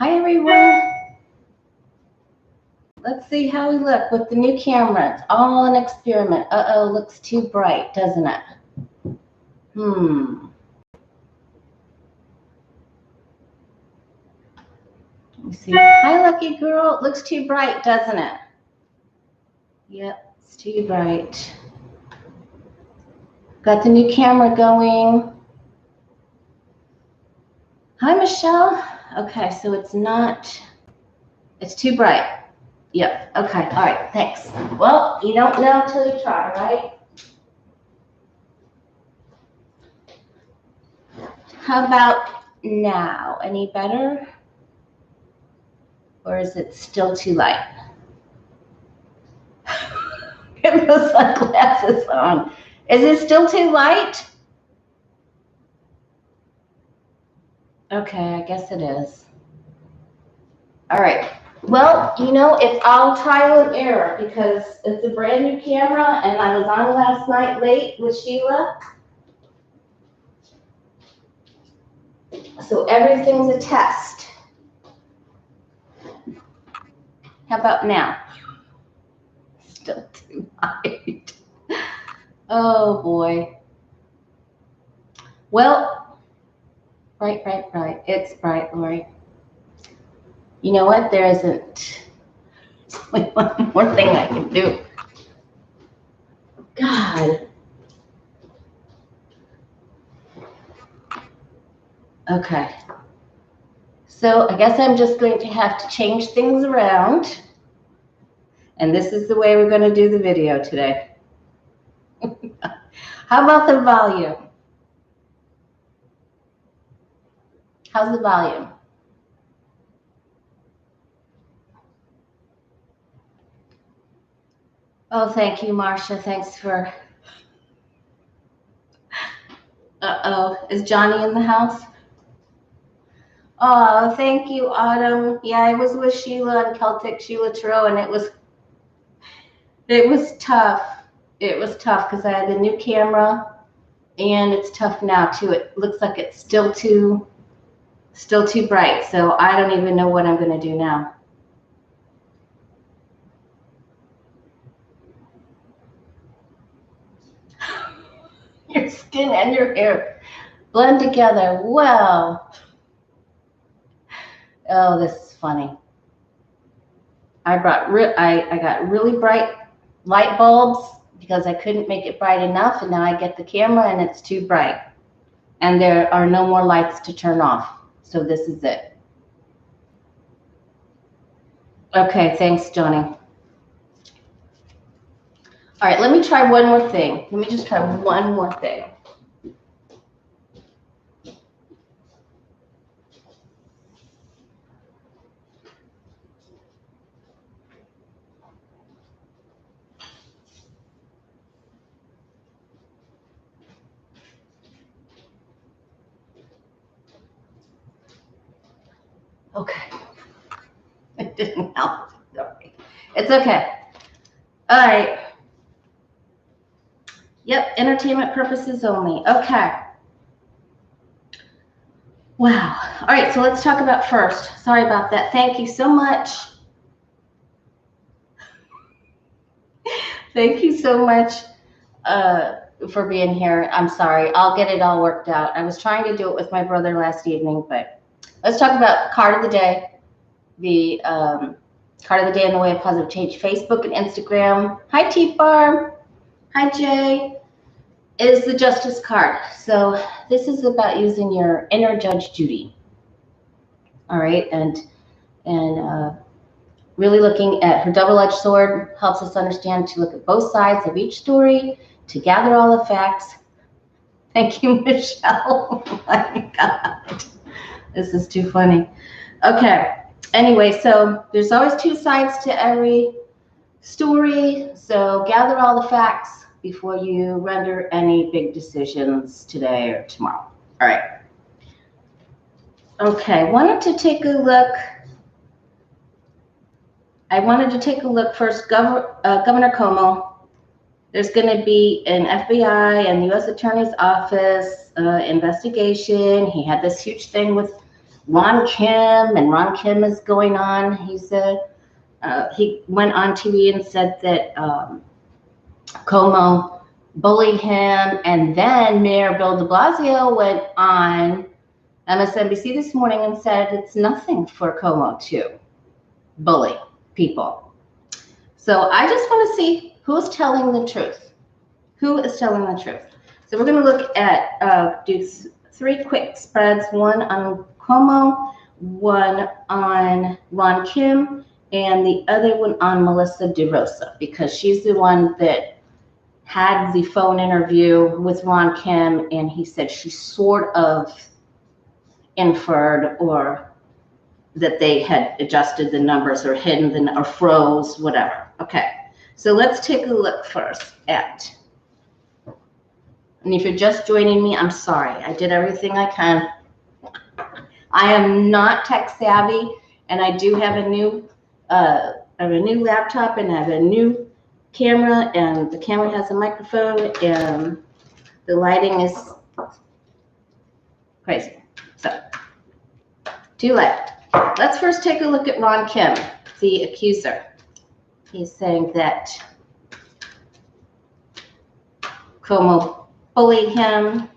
Hi, everyone. Let's see how we look with the new camera. It's all an experiment. Uh-oh, looks too bright, doesn't it? Let me see. Hi, lucky girl. It looks too bright, doesn't it? Yep, it's too bright. Got the new camera going. Hi, Michelle. Okay, so it's too bright. Yep, okay, all right, thanks. Well, you don't know until you try, right? How about now? Any better? Or is it still too light? Get those sunglasses on. Is it still too light? Okay, I guess it is. All right. Well, it's all trial and error because it's a brand new camera and I was on last night late with Sheila. So everything's a test. How about now? Still too light. Oh boy. Well, bright. It's bright, Lori. You know what? There isn't. There's only one more thing I can do. God. Okay. So I guess I'm just going to have to change things around. And this is the way we're going to do the video today. How about the volume? How's the volume? Oh, thank you, Marcia. Thanks for... Uh-oh. Is Johnny in the house? Oh, thank you, Autumn. Yeah, I was with Sheila and Celtic Sheila Turo, and it was tough. It was tough because I had the new camera, and it's tough now too. It looks like it's still too bright, so I don't even know what I'm going to do now. Your skin and your hair blend together. Well, oh, this is funny. I got really bright light bulbs because I couldn't make it bright enough, and now I get the camera and it's too bright. And there are no more lights to turn off. So this is it. Okay, thanks, Johnny. All right, let me try one more thing. Let me just try one more thing. Okay. It didn't help. Sorry. It's okay. All right. Yep, entertainment purposes only. Okay. Wow. All right, so let's talk about first. Sorry about that. Thank you so much. Thank you so much for being here. I'm sorry. I'll get it all worked out. I was trying to do it with my brother last evening, but let's talk about card of the day. The card of the day in the way of positive change, Facebook and Instagram. Hi, T Farm. Hi, Jay. Is the Justice card. So this is about using your inner Judge Judy. All right, and really looking at her double-edged sword helps us understand to look at both sides of each story, to gather all the facts. Thank you, Michelle. Oh my God, this is too funny. Okay. Anyway, so there's always two sides to every story. So gather all the facts before you render any big decisions today or tomorrow. All right. Okay, I wanted to take a look first. Governor Cuomo. There's going to be an FBI and U.S. Attorney's Office investigation. He had this huge thing with Ron Kim, and Ron Kim is going on. He said, he went on TV and said that Cuomo bullied him, and then Mayor Bill de Blasio went on MSNBC this morning and said it's nothing for Cuomo to bully people. So I just want to see who's telling the truth. Who is telling the truth? So we're going to look at, do three quick spreads, one on Cuomo, one on Ron Kim, and the other one on Melissa DeRosa, because she's the one that had the phone interview with Ron Kim, and he said she sort of inferred or that they had adjusted the numbers or hidden or froze, whatever. Okay, so let's take a look first at, and if you're just joining me, I'm sorry. I did everything I can. I am not tech savvy, and I do have a new laptop, and I have a new camera, and the camera has a microphone, and the lighting is crazy. So, too late. Let's first take a look at Ron Kim, the accuser. He's saying that Cuomo bullied him.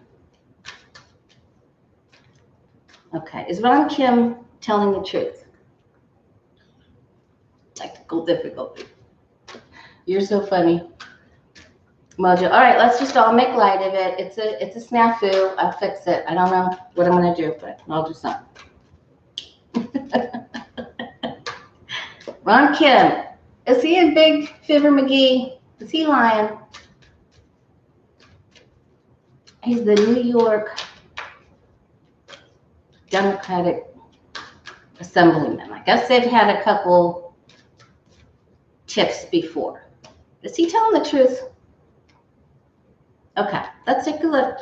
Okay, is Ron Kim telling the truth? Technical difficulty. You're so funny. Mojo. All right, let's just all make light of it. It's a snafu. I'll fix it. I don't know what I'm gonna do, but I'll do something. Ron Kim, is he a big Fibber McGee? Is he lying? He's the New York Democratic Assemblyman. I guess they've had a couple tips before. Is he telling the truth? Okay, let's take a look.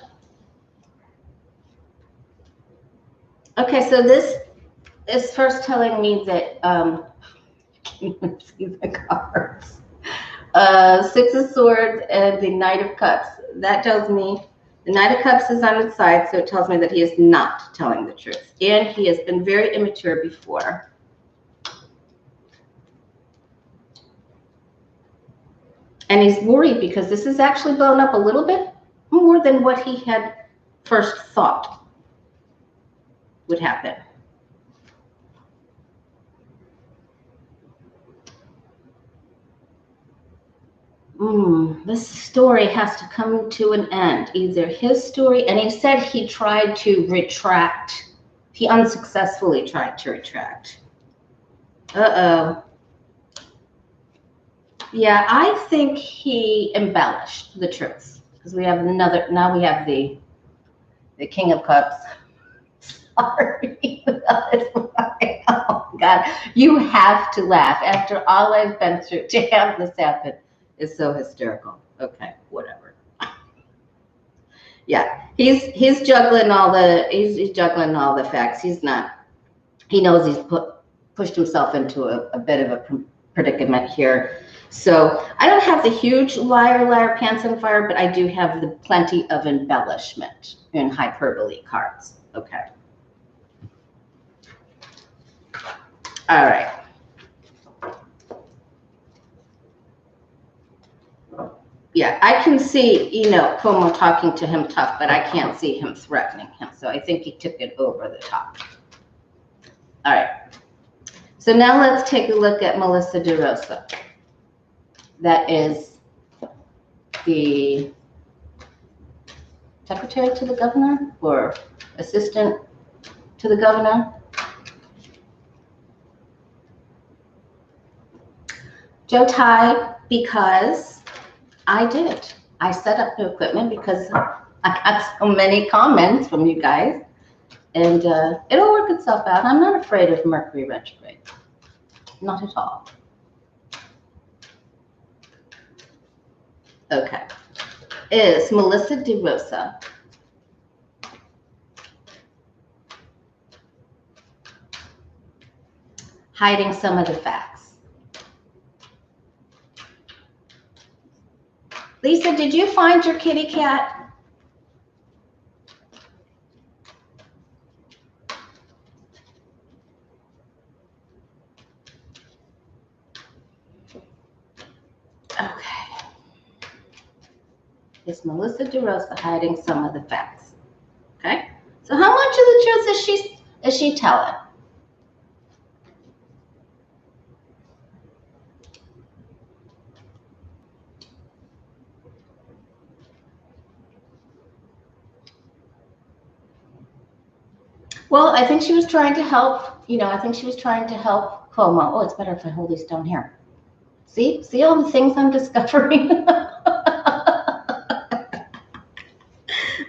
Okay, so this is first telling me that can you see the cards? Six of Swords and the Knight of Cups. That tells me the Knight of Cups is on its side, so it tells me that he is not telling the truth. And he has been very immature before. And he's worried because this is actually blown up a little bit more than what he had first thought would happen. This story has to come to an end. Either his story, and he said he tried to retract. He unsuccessfully tried to retract. Uh-oh. Yeah, I think he embellished the truth. Because we have another, now we have the King of Cups. Sorry. Oh, God. You have to laugh. After all I've been through, to have this happen is so hysterical. Okay, whatever. Yeah, he's juggling all the he's juggling all the facts. He's not. He knows he's pushed himself into a bit of a predicament here. So I don't have the huge liar pants on fire, but I do have the plenty of embellishment and hyperbole cards. Okay. All right. Yeah, I can see, Cuomo talking to him tough, but I can't see him threatening him. So I think he took it over the top. All right. So now let's take a look at Melissa DeRosa. That is the secretary to the governor or assistant to the governor. Joe tie because I did it. I set up the equipment because I got so many comments from you guys, and it'll work itself out. I'm not afraid of Mercury retrograde. Not at all. Okay. Is Melissa DeRosa hiding some of the facts? Lisa, did you find your kitty cat? Is Melissa DeRosa hiding some of the facts? Okay. So how much of the truth is she telling? Well, I think she was trying to help, I think she was trying to help Cuomo. Oh, it's better if I hold these down here. See all the things I'm discovering?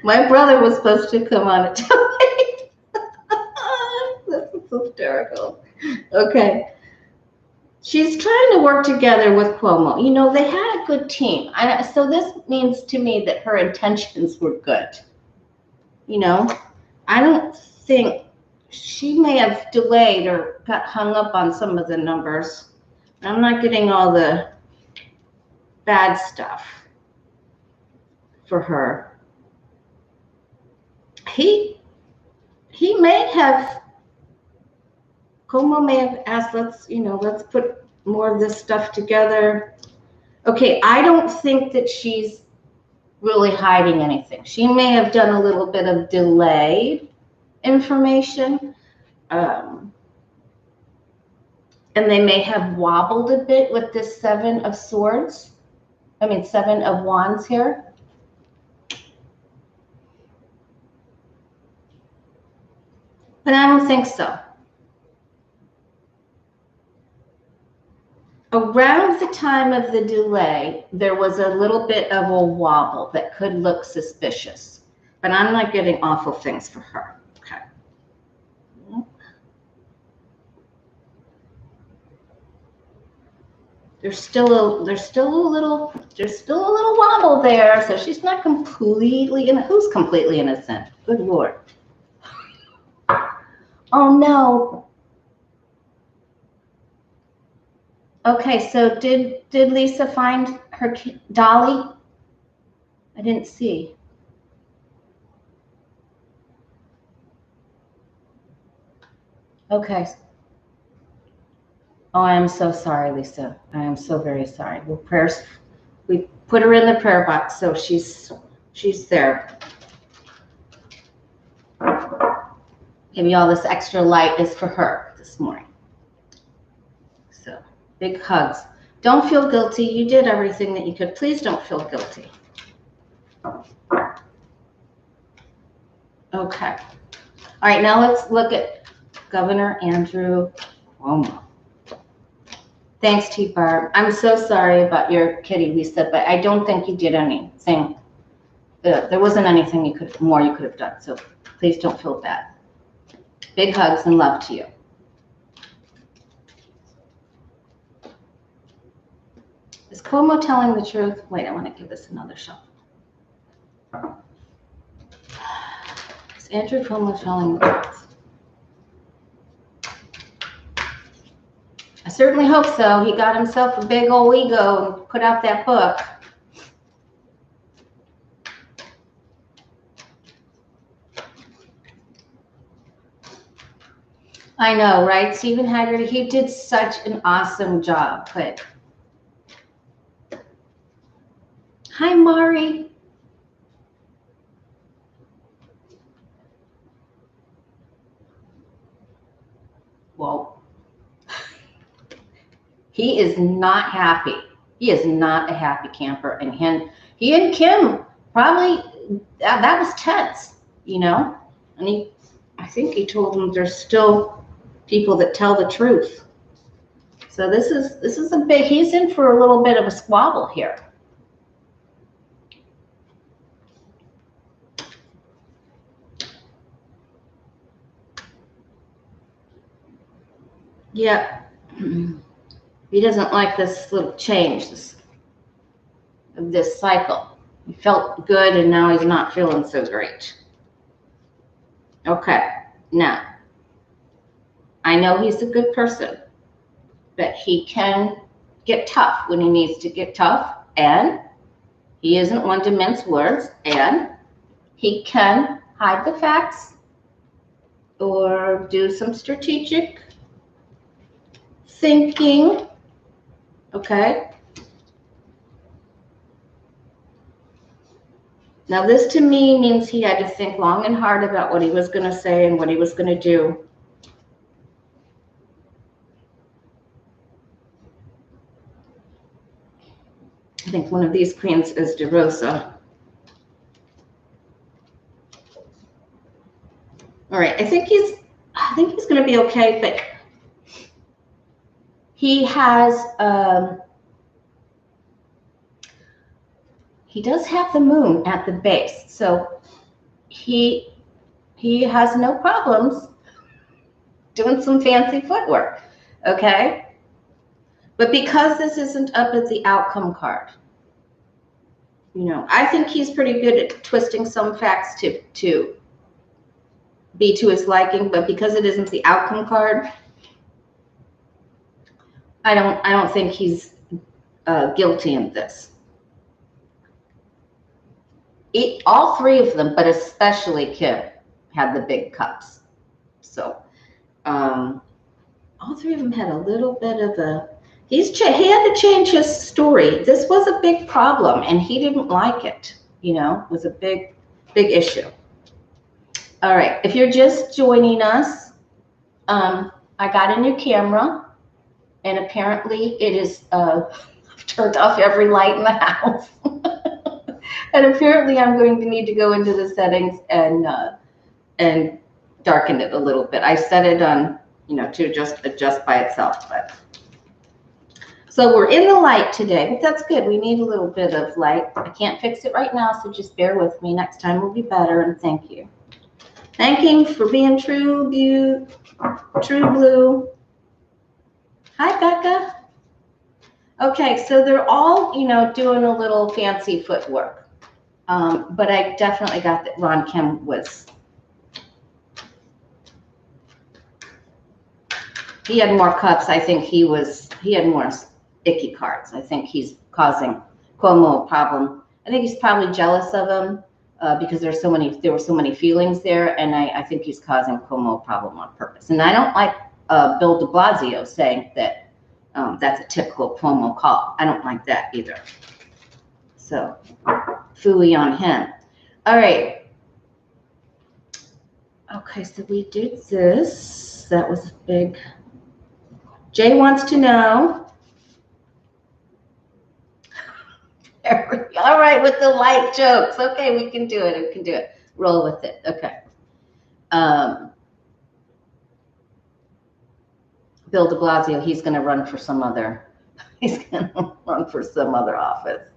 My brother was supposed to come on it tonight. This is hysterical. Okay. She's trying to work together with Cuomo. They had a good team. So this means to me that her intentions were good. I don't think she may have delayed or got hung up on some of the numbers. I'm not getting all the bad stuff for her. Cuomo may have asked, let's put more of this stuff together. Okay, I don't think that she's really hiding anything. She may have done a little bit of delayed information. And they may have wobbled a bit with this 7 of Wands here. But I don't think so. Around the time of the delay, there was a little bit of a wobble that could look suspicious. But I'm not getting awful things for her. Okay. There's still a little wobble there, so she's not completely innocent. Who's completely innocent? Good Lord. Oh no. Okay, so did Lisa find her Dolly? I didn't see. Okay. Oh, I am so sorry, Lisa. I am so very sorry. Well, we put her in the prayer box, so she's there. Maybe all this extra light is for her this morning. So, big hugs. Don't feel guilty. You did everything that you could. Please don't feel guilty. Okay. All right, now let's look at Governor Andrew Cuomo. Thanks, T-Barb. I'm so sorry about your kitty, Lisa, but I don't think you did anything. There wasn't anything you could have done, so please don't feel bad. Big hugs and love to you. Is Cuomo telling the truth? Wait, I want to give this another shot. Is Andrew Cuomo telling the truth? I certainly hope so. He got himself a big old ego and put out that book. I know, right? Stephen Haggerty, he did such an awesome job. But hi, Mari. Whoa. He is not happy. He is not a happy camper. And he and Kim probably, that was tense, And I think he told them there's still people that tell the truth. So this is a big, he's in for a little bit of a squabble here. Yeah. He doesn't like this little change, this cycle. He felt good and now he's not feeling so great. Okay, now, I know he's a good person, but he can get tough when he needs to get tough, and he isn't one to mince words, and he can hide the facts or do some strategic thinking. Okay. Now, this to me means he had to think long and hard about what he was going to say and what he was going to do. I think one of these queens is DeRosa. All right, I think he's going to be okay, but he has he does have the moon at the base, so he has no problems doing some fancy footwork, okay? But because this isn't up as the outcome card, you know, I think he's pretty good at twisting some facts to be to his liking, but because it isn't the outcome card, I don't think he's guilty in this. All three of them, but especially Kim, had the big cups. So all three of them had a little bit of a, he had to change his story. This was a big problem, and he didn't like it. You know, it was a big issue. All right, if you're just joining us, I got a new camera, and apparently it is I've turned off every light in the house. And apparently I'm going to need to go into the settings and darken it a little bit. I set it on, you know, to just adjust by itself. But so we're in the light today, but that's good. We need a little bit of light. I can't fix it right now, so just bear with me. Next time will be better, and thank you. Thanking for being true blue. Hi, Becca. Okay, so they're all, you know, doing a little fancy footwork. But I definitely got that Ron Kim was, he had more cups. I think he had more icky cards. I think he's causing Cuomo a problem. I think he's probably jealous of him because there were so many feelings there, and I think he's causing Cuomo a problem on purpose. And I don't like Bill de Blasio saying that that's a typical Cuomo call. I don't like that either. So, phooey on him. All right. Okay, so we did this. That was big. Jay wants to know. All right, with the light jokes. Okay, we can do it. We can do it. Roll with it. Okay. Bill de Blasio, he's going to run for some other. He's going to run for some other office.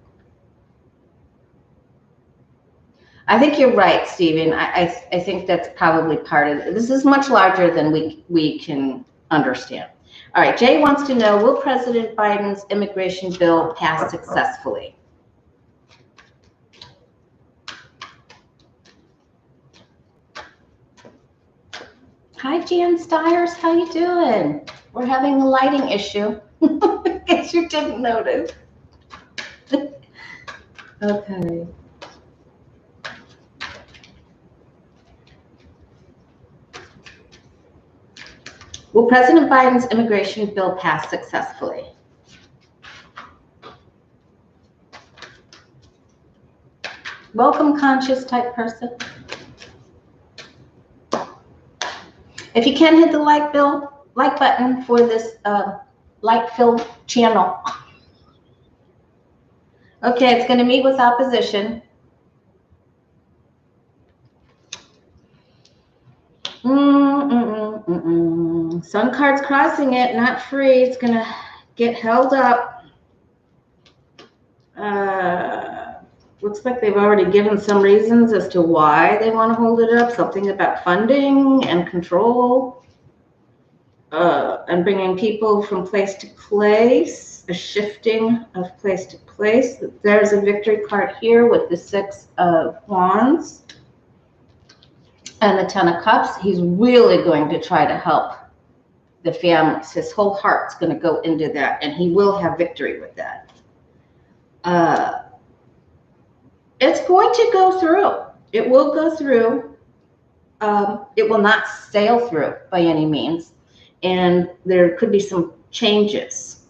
I think you're right, Stephen. I think that's probably part of it. This is much larger than we can understand. All right, Jay wants to know, will President Biden's immigration bill pass successfully? Hi, Jan Stiers. How you doing? We're having a lighting issue. In case you didn't notice. Okay. Will President Biden's immigration bill pass successfully? Welcome, conscious type person. If you can hit the like button for this light-filled channel. Okay, it's going to meet with opposition. Sun card's crossing it, not free. It's going to get held up. Looks like they've already given some reasons as to why they want to hold it up. Something about funding and control and bringing people from place to place, a shifting of place to place. There's a victory card here with the 6 of Wands and the 10 of Cups. He's really going to try to help the families. His whole heart's going to go into that, and he will have victory with that. It's going to go through. It will go through. It will not sail through by any means, and there could be some changes.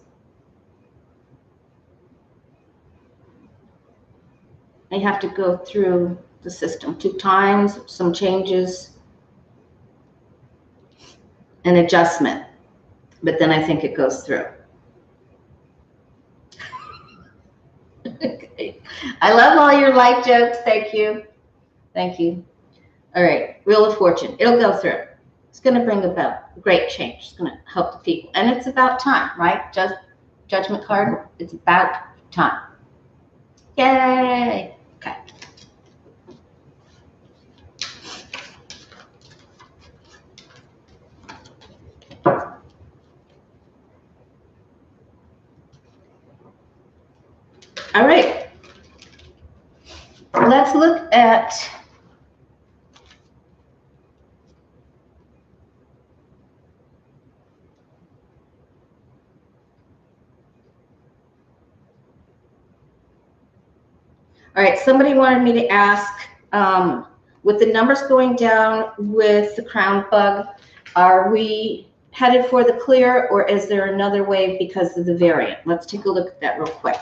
may have to go through the system 2 times, some changes, an adjustment, but then I think it goes through. Okay. I love all your light jokes. Thank you. Thank you. All right, Wheel of Fortune. It'll go through. It's going to bring about great change. It's going to help the people. And it's about time, right? Judgment card. It's about time. Yay. Okay. All right. Let's look at all right, somebody wanted me to ask, with the numbers going down with the crown bug, are we headed for the clear, or is there another wave because of the variant? Let's take a look at that real quick.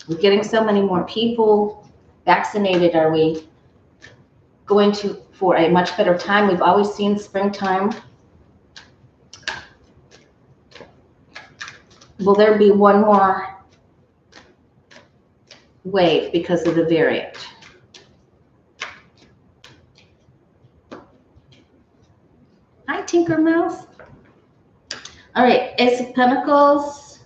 We're getting so many more people vaccinated. Are we going for a much better time? We've always seen springtime. Will there be one more wave because of the variant? Hi, Tinker Mouse. All right, Ace of Pentacles,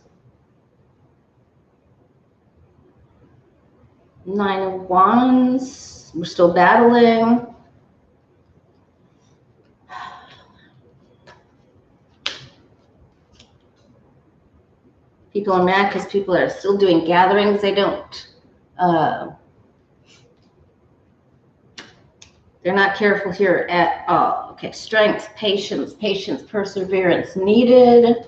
9 of Wands. We're still battling. People are mad because people are still doing gatherings. They don't. They're not careful here at all. Okay, strength, patience, perseverance needed.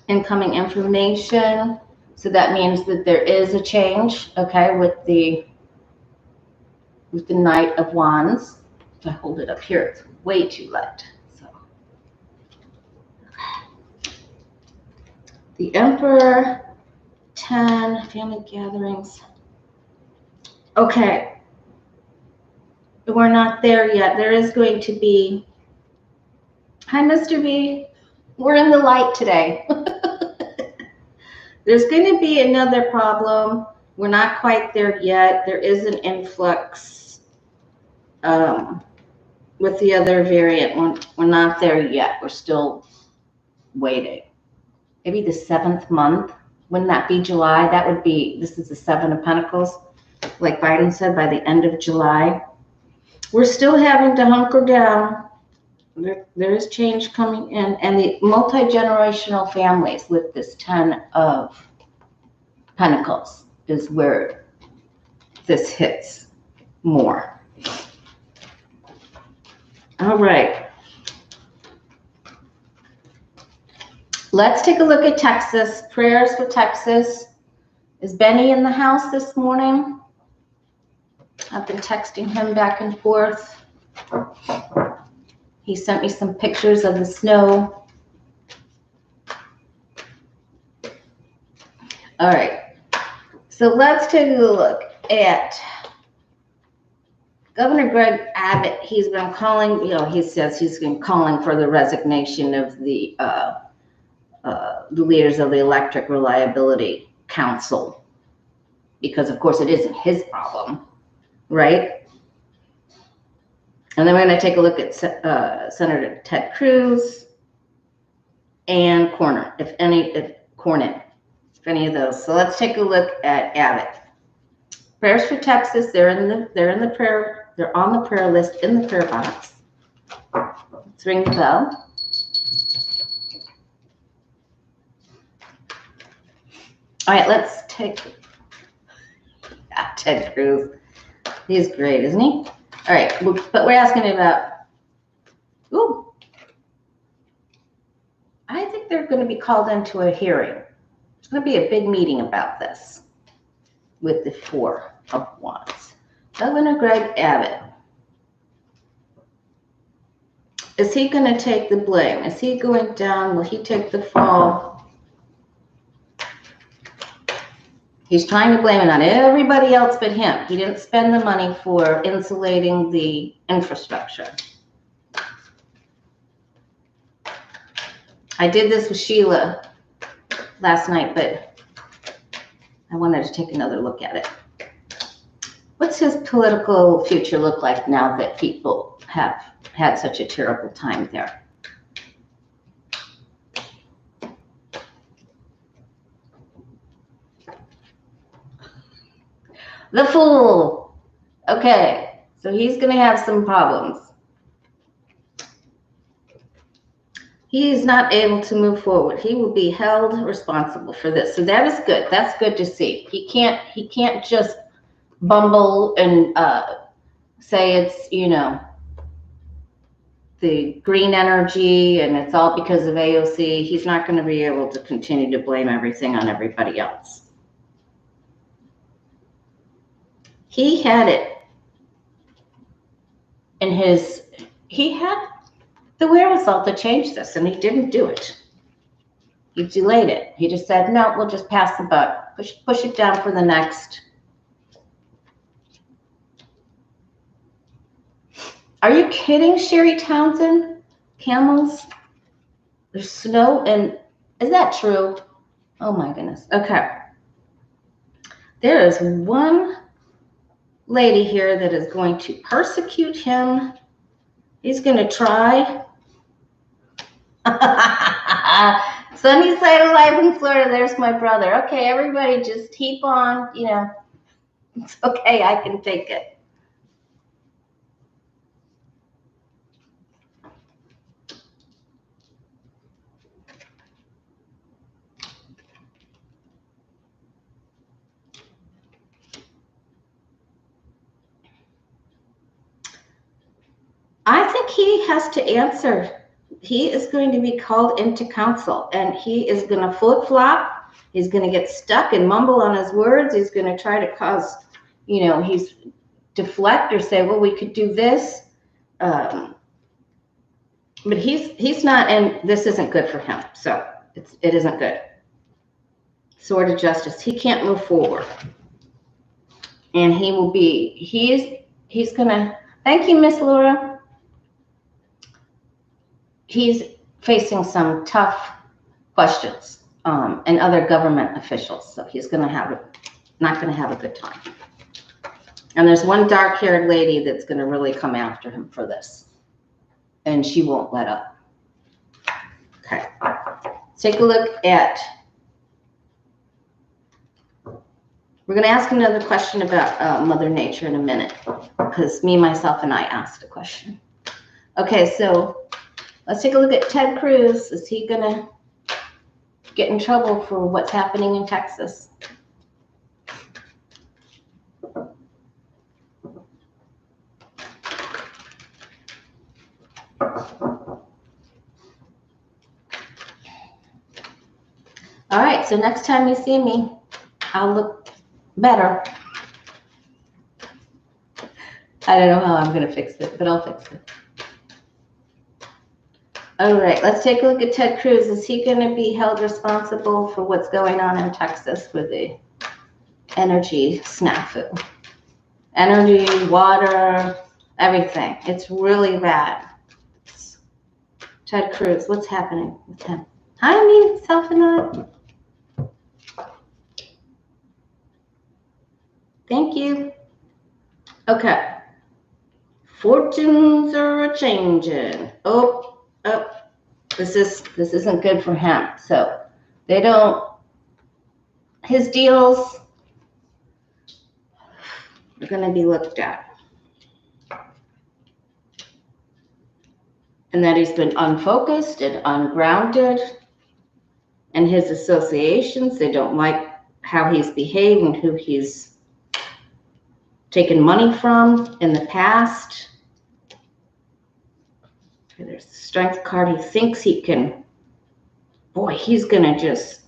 Incoming information. So that means that there is a change, okay, with the Knight of Wands. If I hold it up here, it's way too light. So, the Emperor, 10, family gatherings. Okay. We're not there yet. There is going to be, hi, Mr. B. We're in the light today. There's going to be another problem. We're not quite there yet. There is an influx with the other variant. We're not there yet. We're still waiting. Maybe the 7th month. Wouldn't that be July? That would be, this is the 7 of Pentacles. Like Biden said, by the end of July. We're still having to hunker down. There is change coming in. And the multi-generational families with this 10 of Pentacles is where this hits more. All right. Let's take a look at Texas. Prayers for Texas. Is Benny in the house this morning? I've been texting him back and forth. He sent me some pictures of the snow. All right. So let's take a look at Governor Greg Abbott. He's been calling, he says he's been calling for the resignation of the leaders of the Electric Reliability Council, because of course it isn't his problem, right? And then we're going to take a look at Senator Ted Cruz and Cornyn, if any of those. So let's take a look at Abbott. Prayers for Texas. They're on the prayer list in the prayer box. Let's ring the bell. All right, let's take Ted Cruz. He's great, isn't he? All right, but we're asking about, I think they're going to be called into a hearing. There's going to be a big meeting about this with the 4 of Wands. Governor Greg Abbott. Is he going to take the blame? Is he going down? Will he take the fall? He's trying to blame it on everybody else but him. He didn't spend the money for insulating the infrastructure. I did this with Sheila last night, but I wanted to take another look at it. What's his political future look like now that people have had such a terrible time there? The fool. Okay, so he's going to have some problems. He is not able to move forward. He will be held responsible for this. So that is good. That's good to see. He can't just bumble and say it's, you know, the green energy and it's all because of AOC. He's not going to be able to continue to blame everything on everybody else. He had it in he had the wherewithal to change this, and he didn't do it. He delayed it. He just said, no, we'll just pass the buck, push it down for the next. Are you kidding, Sherry Townsend? Camels? There's snow, and is that true? Oh my goodness. Okay. There is one lady here that is going to persecute him. He's going to try. Sunny side of life in Florida. There's my brother. Okay, everybody just keep on, you know. It's okay. I can take it. I think he has to answer. He is going to be called into counsel, and he is going to flip-flop. He's going to get stuck and mumble on his words. He's going to try to cause, you know, he's deflect or say, well, we could do this. But he's not, and this isn't good for him. So it isn't good. Sword of justice. He can't move forward. And he will be, he's going to, thank you, Miss Laura. He's facing some tough questions and other government officials. So he's going to not going to have a good time. And there's one dark-haired lady that's going to really come after him for this. And she won't let up. Okay. Let's take a look at, we're going to ask another question about Mother Nature in a minute, because me, myself, and I asked a question. Okay, so let's take a look at Ted Cruz. Is he going to get in trouble for what's happening in Texas? All right, so next time you see me, I'll look better. I don't know how I'm going to fix it, but I'll fix it. All right, let's take a look at Ted Cruz. Is he going to be held responsible for what's going on in Texas with the energy snafu? Energy, water, everything. It's really bad. Ted Cruz, what's happening with him? Hi, me, self and I. Thank you. Okay. Fortunes are a-changing. Oh, this isn't good for him. So they don't, his deals are going to be looked at. And that he's been unfocused and ungrounded. And his associations, they don't like how he's behaved and who he's taken money from in the past. Okay, there's the strength card. He thinks he can, boy, he's going to just,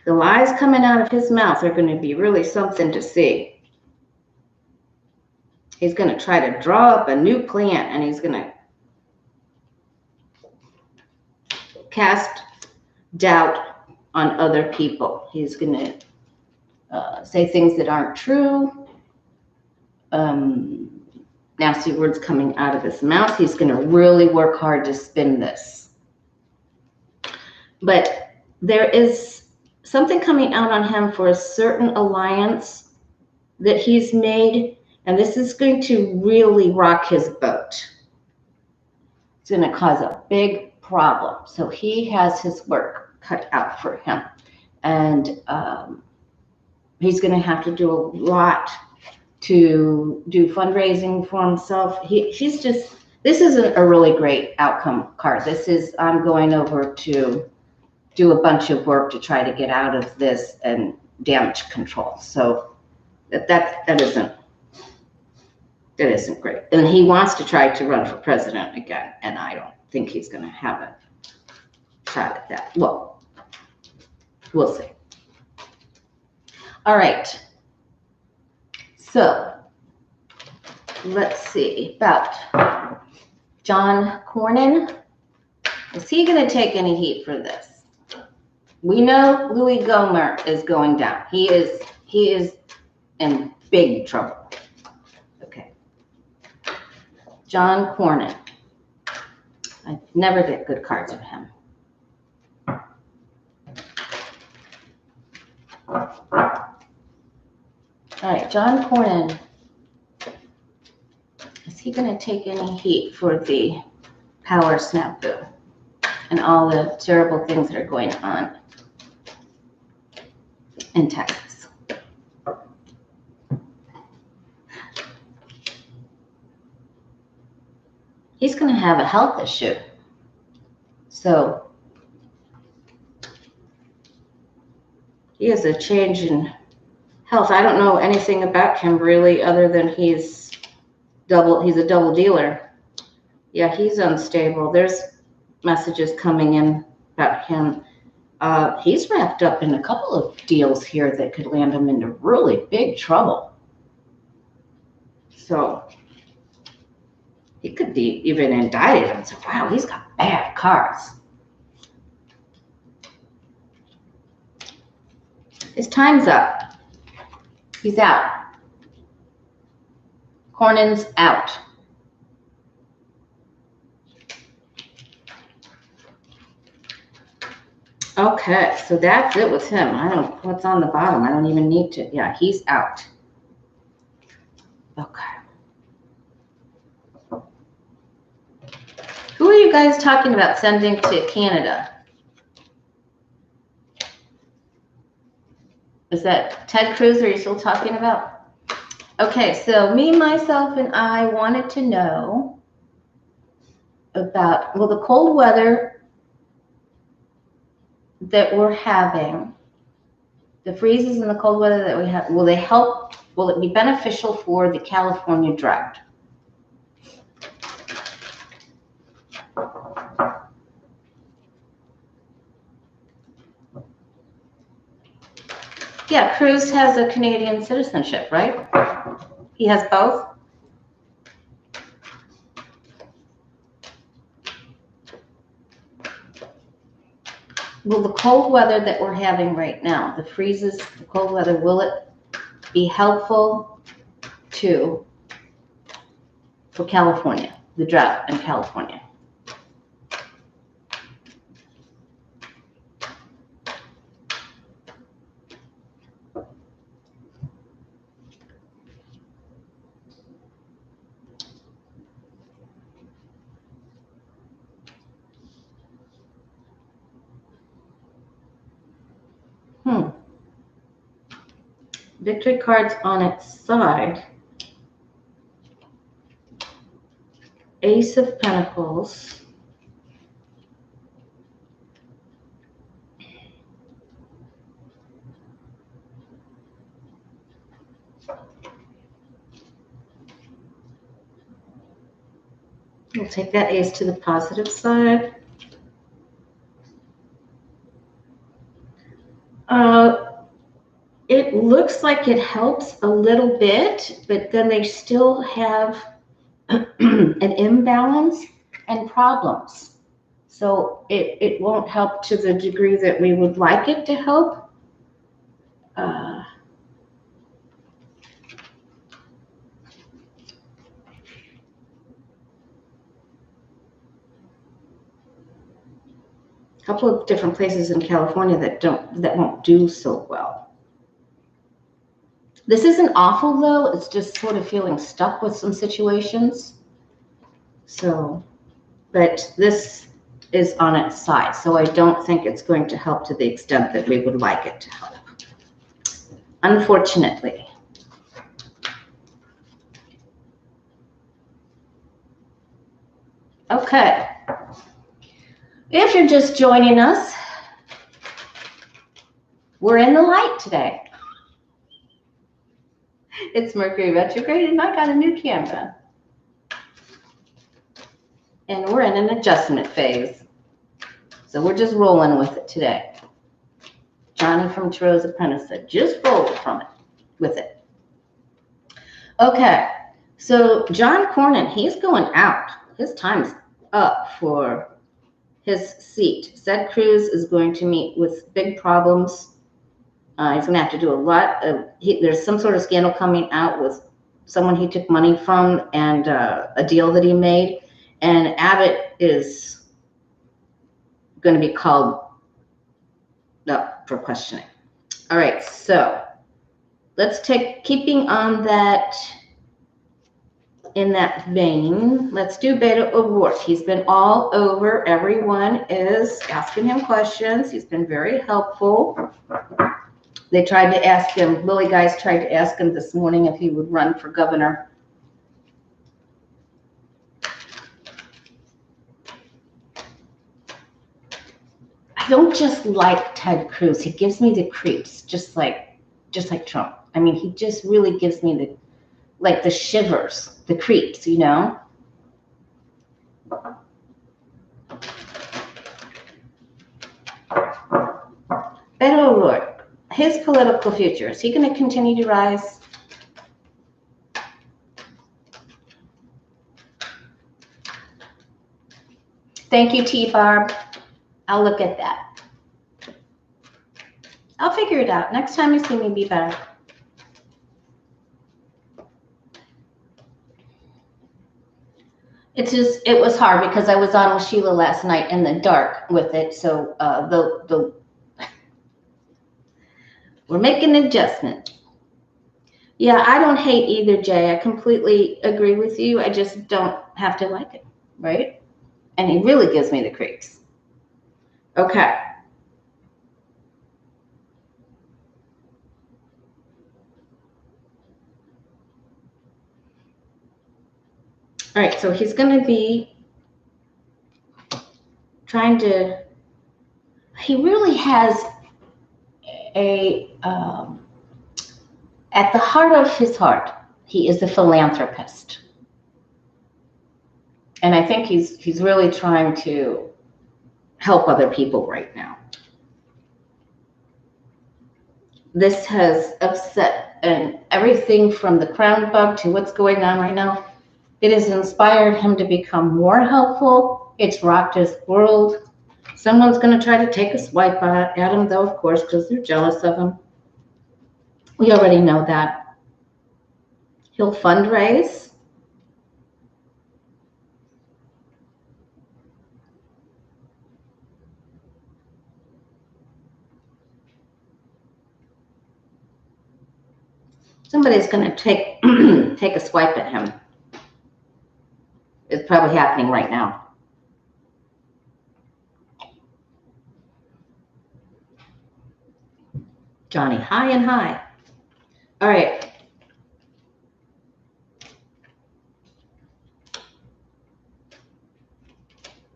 the lies coming out of his mouth are going to be really something to see. He's going to try to draw up a new plan, and he's going to cast doubt on other people. He's going to say things that aren't true. Nasty words coming out of his mouth. He's going to really work hard to spin this. But there is something coming out on him for a certain alliance that he's made, and this is going to really rock his boat. It's going to cause a big problem. So he has his work cut out for him. And he's going to have to do a lot to do fundraising for himself. He's just, this isn't a really great outcome card. This is, I'm going over to do a bunch of work to try to get out of this and damage control. So that isn't great. And he wants to try to run for president again, and I don't think he's going to have a shot at that. Well, we'll see. All right. So let's see about John Cornyn. Is he going to take any heat for this? We know Louis Gohmert is going down. He is in big trouble. Okay. John Cornyn. I never get good cards of him. All right, John Cornyn. Is he going to take any heat for the power snafu and all the terrible things that are going on in Texas? He's going to have a health issue. So he has a change in health. I don't know anything about him really, other than he's a double dealer. Yeah, he's unstable. There's messages coming in about him. He's wrapped up in a couple of deals here that could land him into really big trouble. So he could be even indicted and say, wow, he's got bad cards. His time's up. He's out. Cornyn's out. Okay, so that's it with him. I don't, what's on the bottom? I don't even need to. Yeah, he's out. Okay. Who are you guys talking about sending to Canada? Is that Ted Cruz? Are you still talking about? Okay, so me, myself, and I wanted to know about, well, the cold weather that we're having, the freezes and the cold weather that we have, will they help, will it be beneficial for the California drought? Yeah, Cruz has a Canadian citizenship, right? He has both? Will the cold weather that we're having right now, the freezes, the cold weather, will it be helpful for California, the drought in California? Victory cards on its side. Ace of Pentacles. We'll take that ace to the positive side. It looks like it helps a little bit, but then they still have an imbalance and problems. So it won't help to the degree that we would like it to help. A couple of different places in California that won't do so well. This isn't awful though. It's just sort of feeling stuck with some situations. So, but this is on its side. So I don't think it's going to help to the extent that we would like it to help. Unfortunately. Okay. If you're just joining us, we're in the light today. It's Mercury retrograde and I got a new camera. And we're in an adjustment phase. So we're just rolling with it today. Johnny from DeRosa Apprentice said, just roll with it. Okay, so John Cornyn, he's going out. His time's up for his seat. Said Cruz is going to meet with big problems. He's going to have to do a lot of, there's some sort of scandal coming out with someone he took money from and a deal that he made. And Abbott is going to be called up for questioning. All right, so let's keeping on that, in that vein, let's do Beto O'Rourke. He's been all over. Everyone is asking him questions. He's been very helpful. They tried to ask him, Lily guys tried to ask him this morning if he would run for governor. I don't just like Ted Cruz. He gives me the creeps, just like Trump. I mean, he just really gives me the shivers, the creeps, you know? Beto O'Rourke, his political future, is he going to continue to rise? Thank you, T-Barb. I'll look at that. I'll figure it out. Next time you see me, be better. It was hard because I was on with Sheila last night in the dark with it. So we're making an adjustment. Yeah, I don't hate either, Jay. I completely agree with you. I just don't have to like it, right? And he really gives me the creeps. Okay. All right, so he's going to be trying to, he really has at the heart of his heart, he is a philanthropist. And I think he's really trying to help other people right now. This has upset, and everything from the crown bug to what's going on right now, it has inspired him to become more helpful. It's rocked his world. Someone's going to try to take a swipe at him, though, of course, because they're jealous of him. We already know that. He'll fundraise. Somebody's going to take a swipe at him. It's probably happening right now. Johnny, high and high. All right.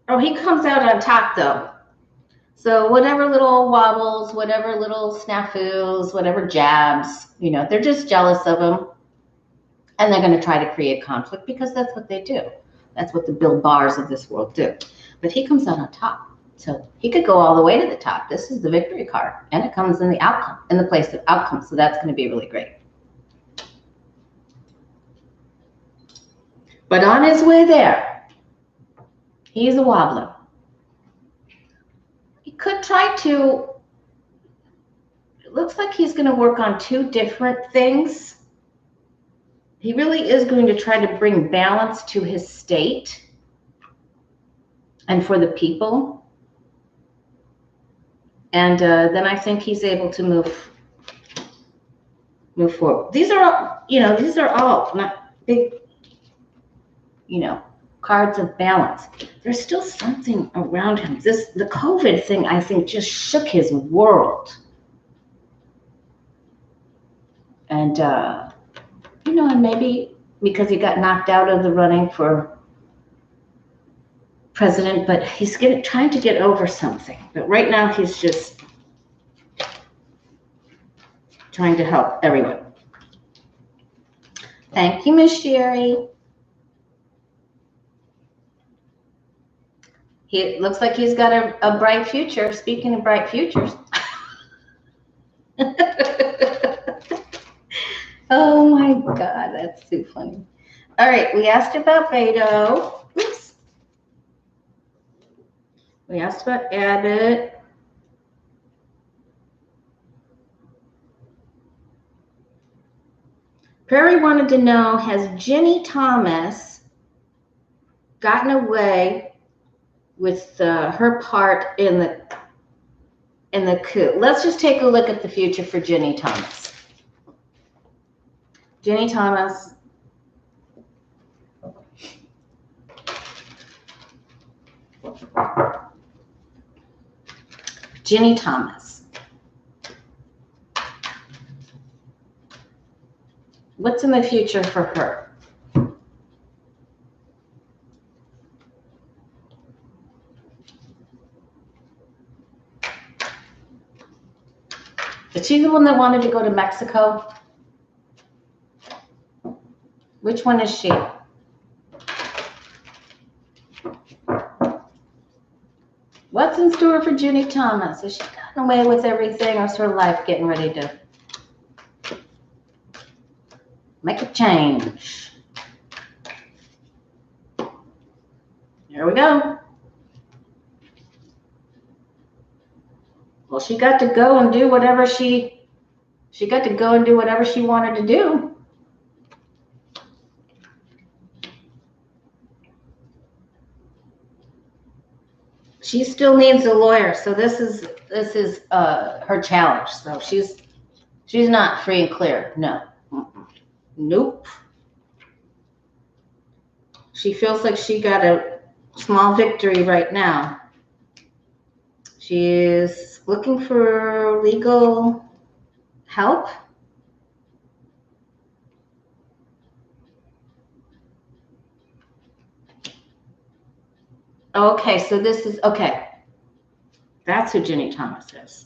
Oh, he comes out on top, though. So whatever little wobbles, whatever little snafus, whatever jabs, you know, they're just jealous of him. And they're going to try to create conflict because that's what they do. That's what the Bill Barrs of this world do. But he comes out on top. So he could go all the way to the top. This is the victory card. And it comes in the outcome, in the place of outcome. So that's going to be really great. But on his way there, he's a wobbler. He could try to, it looks like he's going to work on two different things. He really is going to try to bring balance to his state and for the people. And then I think he's able to move forward. These are all, these are all not big, cards of balance. There's still something around him. The COVID thing, I think, just shook his world. And, and maybe because he got knocked out of the running for president, but he's trying to get over something. But right now, he's just trying to help everyone. Thank you, Miss Sherry. It looks like he's got a bright future. Speaking of bright futures. Oh my God, that's too funny. All right, we asked about Beto. Oops. We asked about Abbott. Perry wanted to know, has Ginny Thomas gotten away with her part in the coup? Let's just take a look at the future for Ginny Thomas. Ginny Thomas. Ginny Thomas. What's in the future for her? Is she the one that wanted to go to Mexico? Which one is she? What's in store for Ginny Thomas? Has she gotten away with everything, or is her life getting ready to make a change? Here we go. Well, she got to go and do whatever she got to go and do whatever she wanted to do. She still needs a lawyer, so this is her challenge. So she's not free and clear. No. Nope. She feels like she got a small victory right now. She is looking for legal help. Okay, so this is, okay. That's who Ginny Thomas is.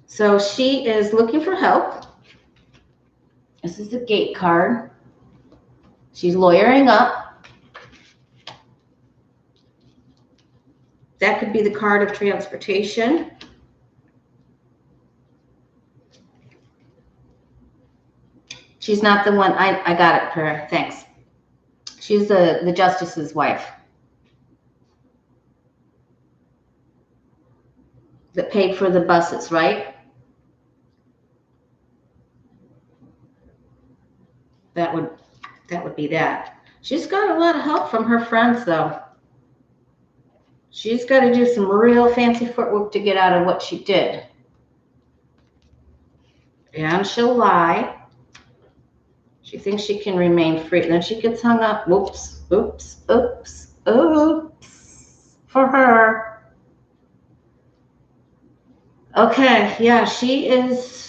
So she is looking for help. This is the gate card. She's lawyering up. That could be the card of transportation. She's not the one, I got it, Per, thanks. She's the justice's wife that paid for the buses, right? That would be that. She's got a lot of help from her friends, though. She's got to do some real fancy footwork to get out of what she did. And she'll lie. She thinks she can remain free. And then she gets hung up. Whoops, oops, oops, oops. For her. Okay, yeah, she is...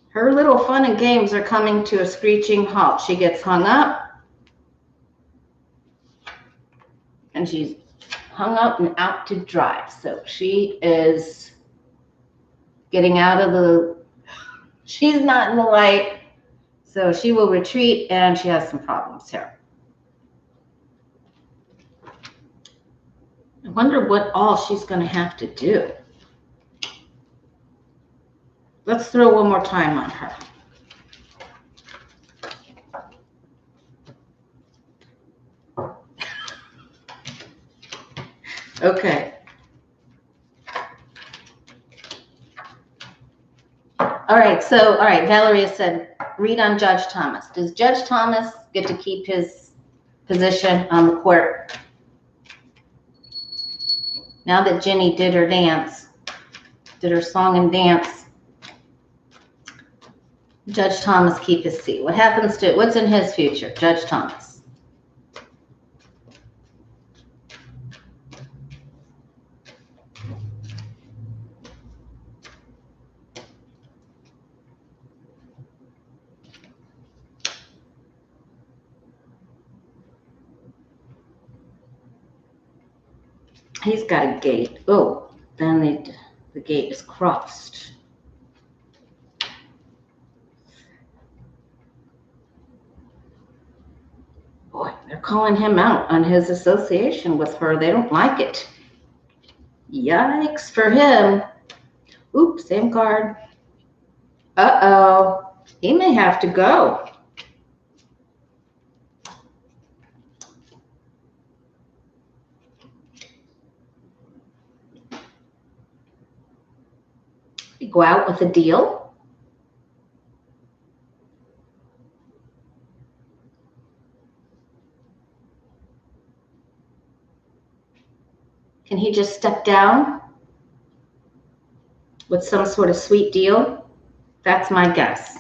her little fun and games are coming to a screeching halt. She gets hung up. And she's hung up and out to dry. So she is getting out of the... She's not in the light. So she will retreat, and she has some problems here. I wonder what all she's going to have to do. Let's throw one more time on her. Okay. All right, Valeria said, read on Judge Thomas. Does Judge Thomas get to keep his position on the court. Now that Ginny did her dance, did her song and dance, Judge Thomas keep his seat. What happens to, what's in his future? Judge Thomas. He's got a gate. Oh, then the gate is crossed. Boy, they're calling him out on his association with her. They don't like it. Yikes for him. Oops, same card. Uh-oh. He may have to go. Go out with a deal. Can he just step down with some sort of sweet deal? That's my guess.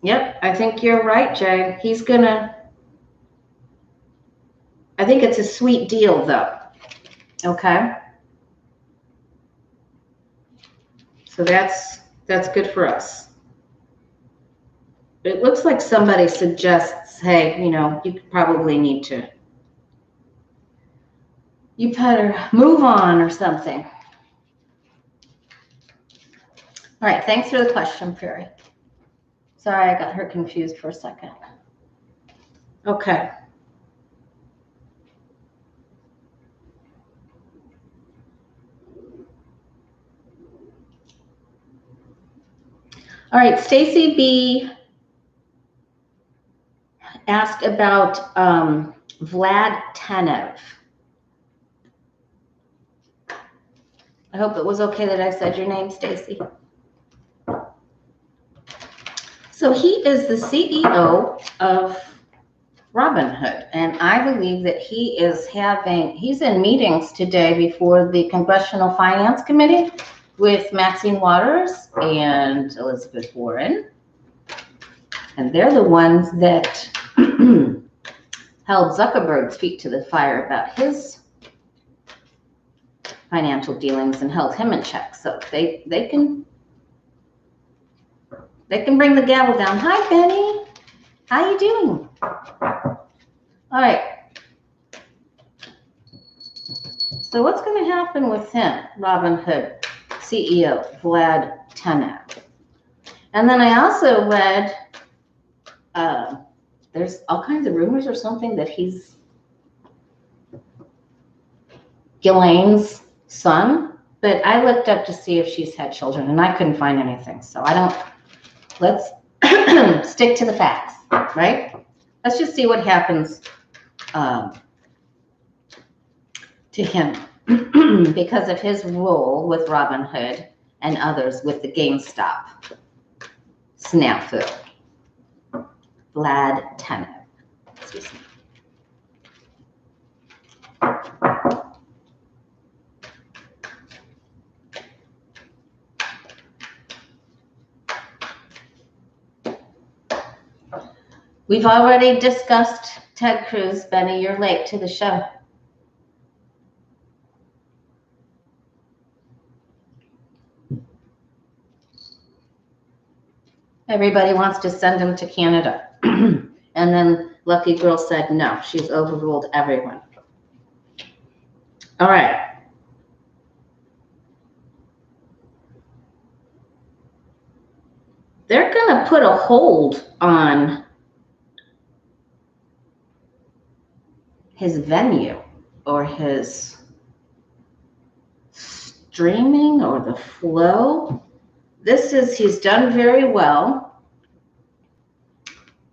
Yep, I think you're right, Jay. He's gonna, I think it's a sweet deal though. Okay. So that's good for us. It looks like somebody suggests, hey, you know, you probably need to, you better move on or something. All right, thanks for the question, Fury. Sorry, I got her confused for a second. Okay. All right, Stacy B asked about Vlad Tenev. I hope it was okay that I said your name, Stacy. So he is the CEO of Robinhood, and I believe that he is he's in meetings today before the Congressional Finance Committee with Maxine Waters and Elizabeth Warren. And they're the ones that held Zuckerberg's feet to the fire about his financial dealings and held him in check. So they can bring the gavel down. Hi, Benny. How you doing? All right. So what's going to happen with him, Robinhood CEO Vlad Tenev? And then I also read there's all kinds of rumors or something that he's Ghislaine's son, but I looked up to see if she's had children and I couldn't find anything. So let's stick to the facts, right? Let's just see what happens to him because of his role with Robinhood and others with the GameStop snafu. Vlad Tenev. Excuse me. We've already discussed Ted Cruz. Benny, you're late to the show. Everybody wants to send him to Canada. And then Lucky Girl said no, she's overruled everyone. All right. They're going to put a hold on his venue or his streaming or the flow. He's done very well,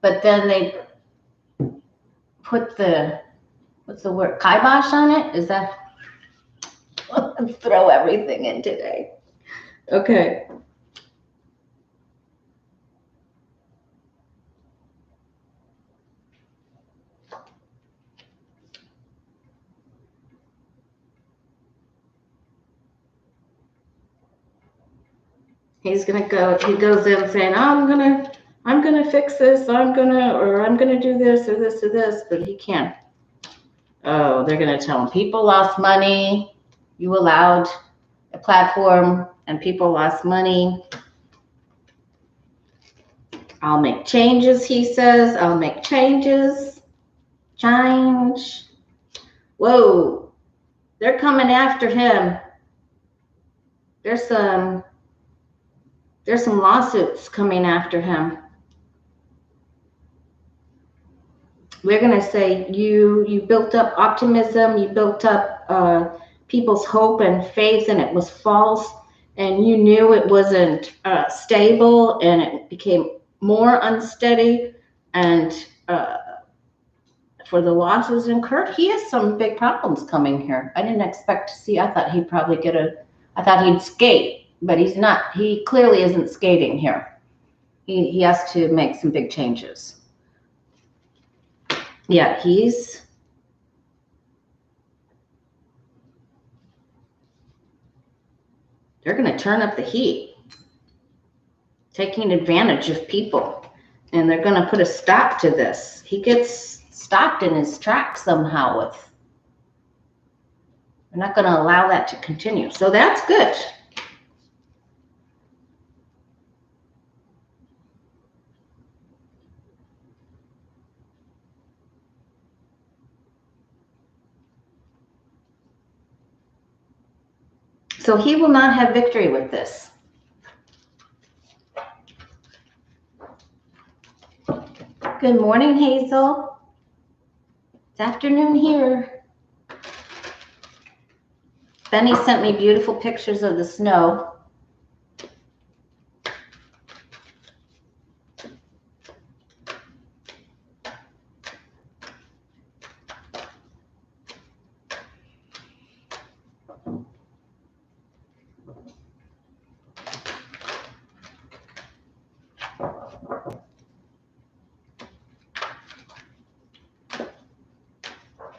but then they put what's the word, kibosh on it? Is that, throw everything in today. Okay. He's gonna go. He goes in saying, "I'm gonna fix this. I'm gonna do this or this or this," but he can't. Oh, they're gonna tell him people lost money. You allowed a platform, and people lost money. I'll make changes, he says. I'll make changes. Change. Whoa, they're coming after him. There's some lawsuits coming after him. We're going to say you built up optimism, you built up people's hope and faith, and it was false, and you knew it wasn't stable, and it became more unsteady, and for the losses incurred, he has some big problems coming here. I didn't expect to see. I thought he'd probably I thought he'd skate, but he's not. He clearly isn't skating here. He has to make some big changes. Yeah, they're going to turn up the heat, taking advantage of people, and they're going to put a stop to this. He gets stopped in his tracks somehow we're not going to allow that to continue. So that's good. So he will not have victory with this. Good morning, Hazel. It's afternoon here. Benny sent me beautiful pictures of the snow.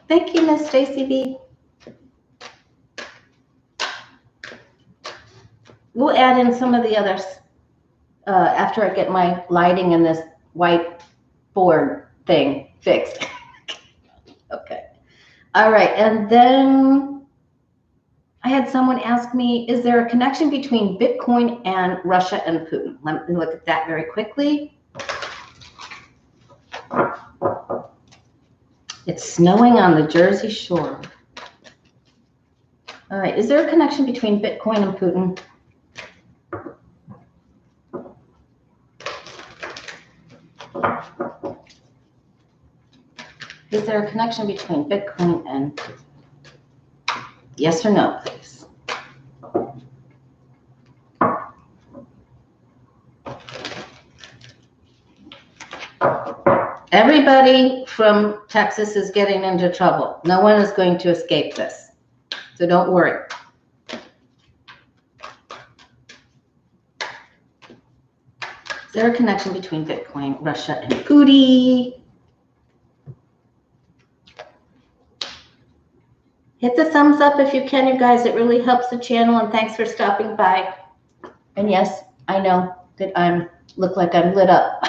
Thank you, Miss Stacy B. We'll add in some of the others after I get my lighting and this white board thing fixed. Okay. All right. And then I had someone ask me, is there a connection between Bitcoin and Russia and Putin? Let me look at that very quickly. It's snowing on the Jersey Shore. All right. Is there a connection between Bitcoin and Putin? Is there a connection between Bitcoin and Putin? Yes or no, please. Everybody from Texas is getting into trouble. No one is going to escape this. So don't worry. Is there a connection between Bitcoin, Russia, and Putin? Hit the thumbs up if you can, you guys. It really helps the channel, and thanks for stopping by. And yes, I know that I look like I'm lit up.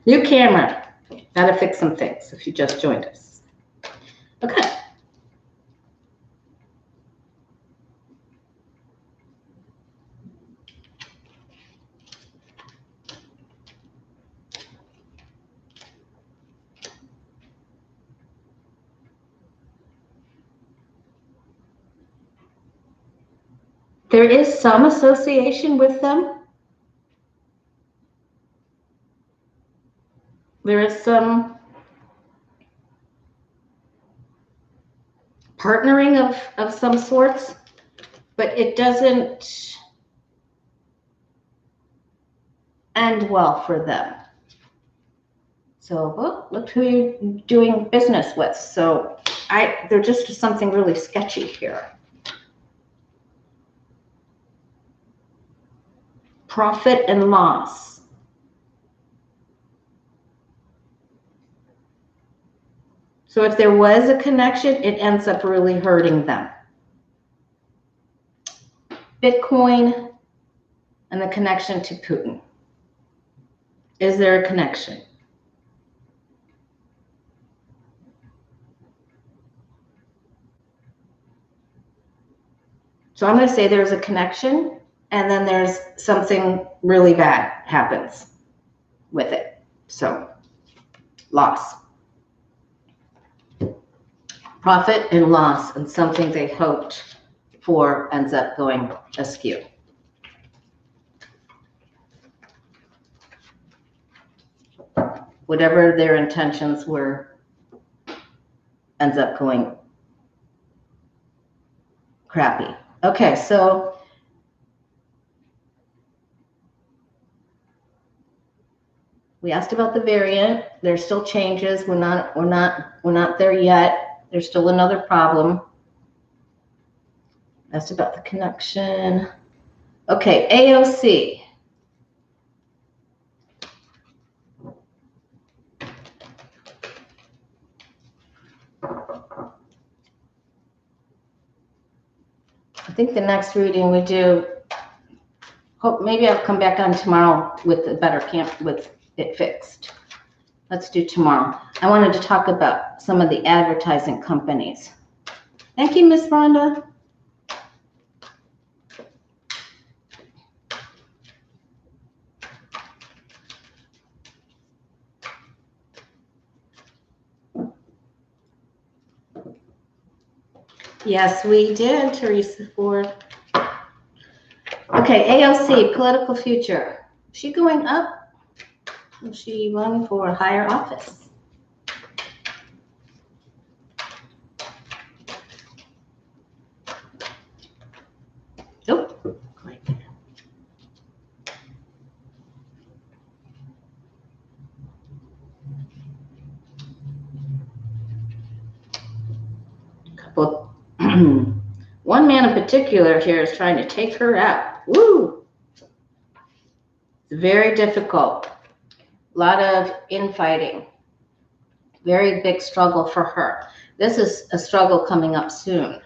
New camera. Gotta fix some things if you just joined us. Okay. There is some association with them. There is some partnering of some sorts, but it doesn't end well for them. So, oh, look who you're doing business with. So there's just something really sketchy here. profit and loss. So if there was a connection, it ends up really hurting them. Bitcoin and the connection to Putin. Is there a connection? So I'm going to say there's a connection, and then there's something really bad happens with it. So loss. Profit and loss, and something they hoped for ends up going askew. Whatever their intentions were ends up going crappy. Okay, so we asked about the variant. There's still changes. We're not there yet. There's still another problem. Asked about the connection. Okay, AOC. I think the next reading we do, hope maybe I'll come back on tomorrow with a better camp with it fixed. Let's do tomorrow. I wanted to talk about some of the advertising companies. Thank you, Miss Rhonda. Yes, we did, Teresa Ford. Okay, AOC, political future. Is she going up? Will she run for a higher office? Nope. Right there. Couple. One man in particular here is trying to take her out. Woo! It's very difficult. A lot of infighting. Very big struggle for her. This is a struggle coming up soon.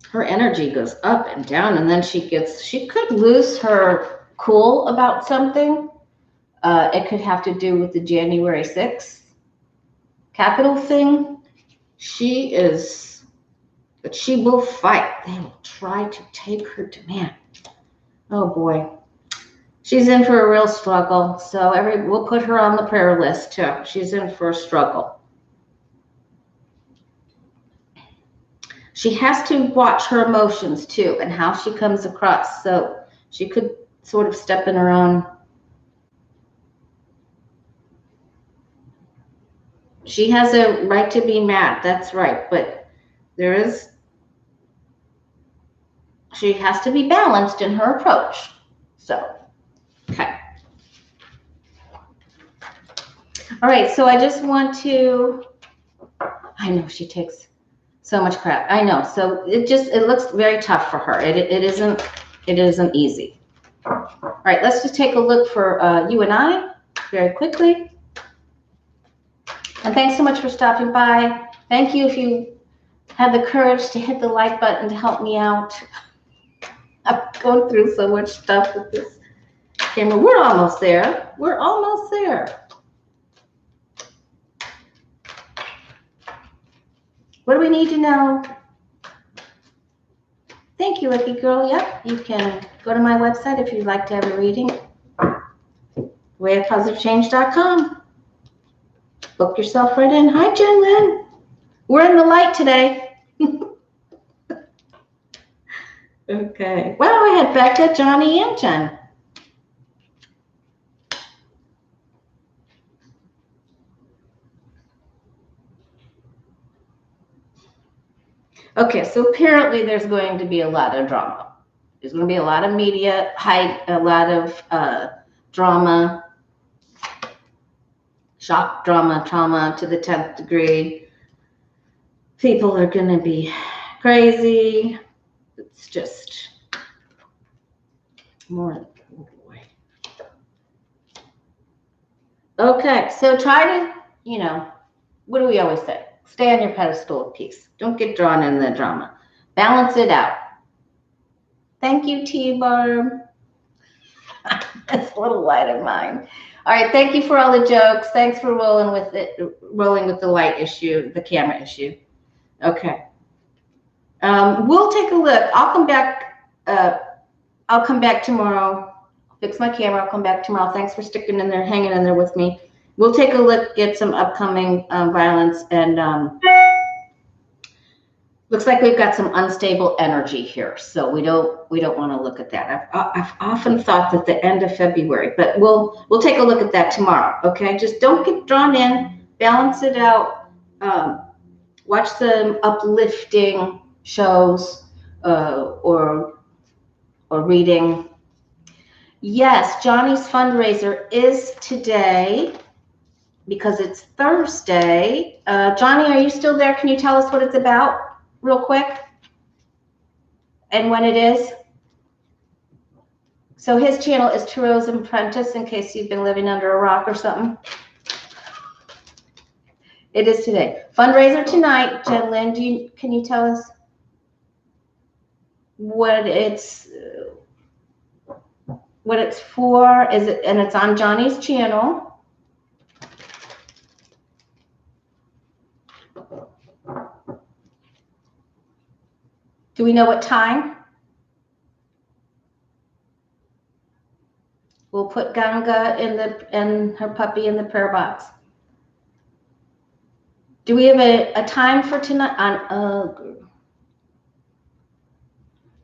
Her energy goes up and down, and then she could lose her cool about something. It could have to do with the January 6th Capitol thing. But she will fight. They will try to take her demand. Oh boy. She's in for a real struggle. So we'll put her on the prayer list too. She's in for a struggle. She has to watch her emotions too and how she comes across. So she could sort of step in her own. She has a right to be mad. That's right. But she has to be balanced in her approach. So, okay. All right. So I just want to, I know she takes so much crap. I know. So it looks very tough for her. It isn't easy. All right. Let's just take a look for you and I very quickly. And thanks so much for stopping by. Thank you if you had the courage to hit the like button to help me out. I'm going through so much stuff with this camera. We're almost there. We're almost there. What do we need to know? Thank you, Lucky Girl. Yep, you can go to my website if you'd like to have a reading. wayofpositivechange.com. Book yourself right in. Hi, Jen Lynn. We're in the light today. Okay. Wow, I had Becca, Johnny, and Jen. Okay, so apparently there's going to be a lot of drama. There's going to be a lot of media hype, a lot of drama. Shock drama, trauma to the 10th degree. People are going to be crazy. It's just more. Oh boy. Okay, so try to, you know, what do we always say? Stay on your pedestal of peace. Don't get drawn in the drama. Balance it out. Thank you, T-Barb. That's a little light of mine. All right, thank you for all the jokes. Thanks for rolling with the light issue, the camera issue. Okay. We'll take a look. I'll come back. I'll come back tomorrow. Fix my camera. I'll come back tomorrow. Thanks for sticking in there, hanging in there with me. We'll take a look at some upcoming violence, and looks like we've got some unstable energy here. So we don't want to look at that. I've often thought that the end of February, but we'll take a look at that tomorrow. Okay, just don't get drawn in. Balance it out. Watch some uplifting shows or reading. Yes, Johnny's fundraiser is today because it's Thursday. Johnny, are you still there? Can you tell us what it's about real quick and when it is? So his channel is DeRosa Apprentice, in case you've been living under a rock or something. It is today. Fundraiser tonight. Jen Lynn, can you tell us what it's for? Is it, and it's on Johnny's channel. Do we know what time? We'll put Ganga and her puppy in the prayer box. Do we have a time for tonight?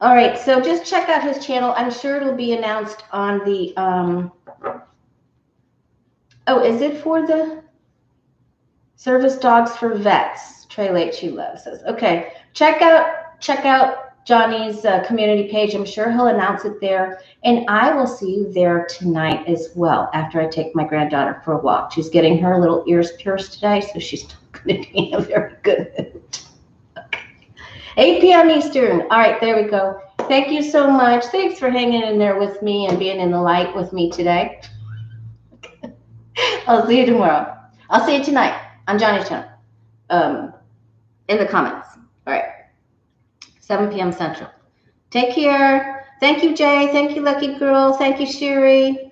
All right, so just check out his channel. I'm sure it'll be announced on the, oh, is it for the Service Dogs for Vets? Trey Late She Loves says. Okay, check out Johnny's community page. I'm sure he'll announce it there. And I will see you there tonight as well after I take my granddaughter for a walk. She's getting her little ears pierced today, so she's not going to be in a very good mood. 8 p.m. Eastern. All right, there we go. Thank you so much. Thanks for hanging in there with me and being in the light with me today. I'll see you tomorrow. I'll see you tonight on Johnny's channel in the comments. All right, 7 p.m. Central. Take care. Thank you, Jay. Thank you, Lucky Girl. Thank you, Sherry.